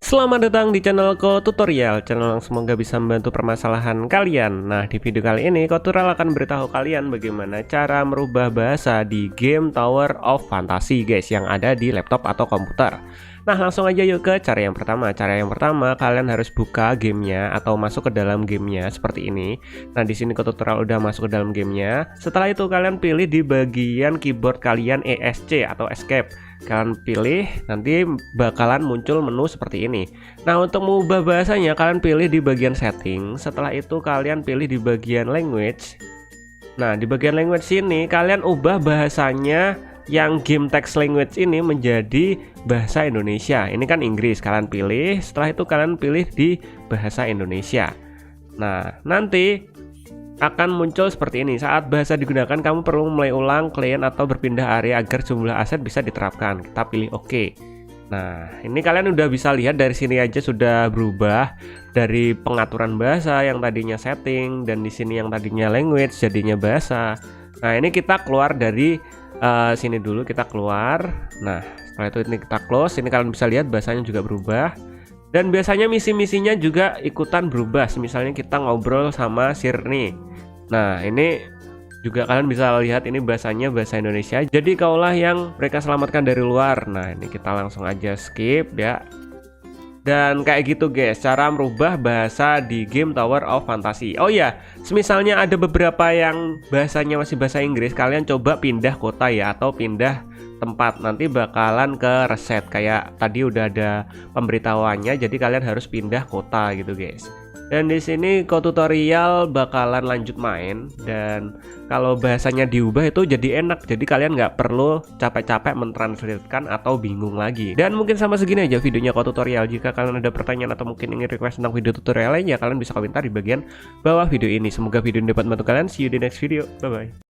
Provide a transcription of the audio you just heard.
Selamat datang di channel Ko Tutorial, channel yang semoga bisa membantu permasalahan kalian. Nah, di video kali ini Ko Tutorial akan beritahu kalian bagaimana cara merubah bahasa di game Tower of Fantasy guys, yang ada di laptop atau komputer. Nah, langsung aja yuk ke cara yang pertama. Cara yang pertama, kalian harus buka gamenya atau masuk ke dalam gamenya seperti ini. Nah, di sini Ko Tutorial udah masuk ke dalam gamenya. Setelah itu kalian pilih di bagian keyboard kalian ESC atau Escape. Kalian pilih, nanti bakalan muncul menu seperti ini. Nah, untuk mengubah bahasanya kalian pilih di bagian setting. Setelah itu kalian pilih di bagian language. Nah, di bagian language ini kalian ubah bahasanya yang game text language ini menjadi bahasa Indonesia. Ini kan Inggris, kalian pilih. Setelah itu kalian pilih di bahasa Indonesia. Nah, nanti akan muncul seperti ini. Saat bahasa digunakan, kamu perlu mulai ulang klien atau berpindah area agar jumlah aset bisa diterapkan. Kita pilih OK. Nah, ini kalian udah bisa lihat dari sini aja sudah berubah dari pengaturan bahasa yang tadinya setting, dan di sini yang tadinya language jadinya bahasa. Nah, ini kita keluar dari sini dulu, kita keluar. Nah, setelah itu ini kita close. Ini kalian bisa lihat bahasanya juga berubah. Dan biasanya misi-misinya juga ikutan berubah. Misalnya kita ngobrol sama Sirni. Nah, ini juga kalian bisa lihat ini bahasanya bahasa Indonesia. Jadi kaulah yang mereka selamatkan dari luar. Nah, ini kita langsung aja skip ya. Dan kayak gitu guys, cara merubah bahasa di game Tower of Fantasy. Oh ya, misalnya ada beberapa yang bahasanya masih bahasa Inggris, kalian coba pindah kota ya, atau pindah tempat, nanti bakalan ke reset. Kayak tadi udah ada pemberitahuannya, jadi kalian harus pindah kota gitu guys. Dan di sini Ko Tutorial bakalan lanjut main, dan kalau bahasanya diubah itu jadi enak, jadi kalian nggak perlu capek-capek mentranslatekan atau bingung lagi. Dan mungkin sama segini aja videonya Ko Tutorial. Jika kalian ada pertanyaan atau mungkin ingin request tentang video tutorial lainnya, kalian bisa komentar di bagian bawah video ini. Semoga video ini dapat membantu kalian. See you di next video, bye bye.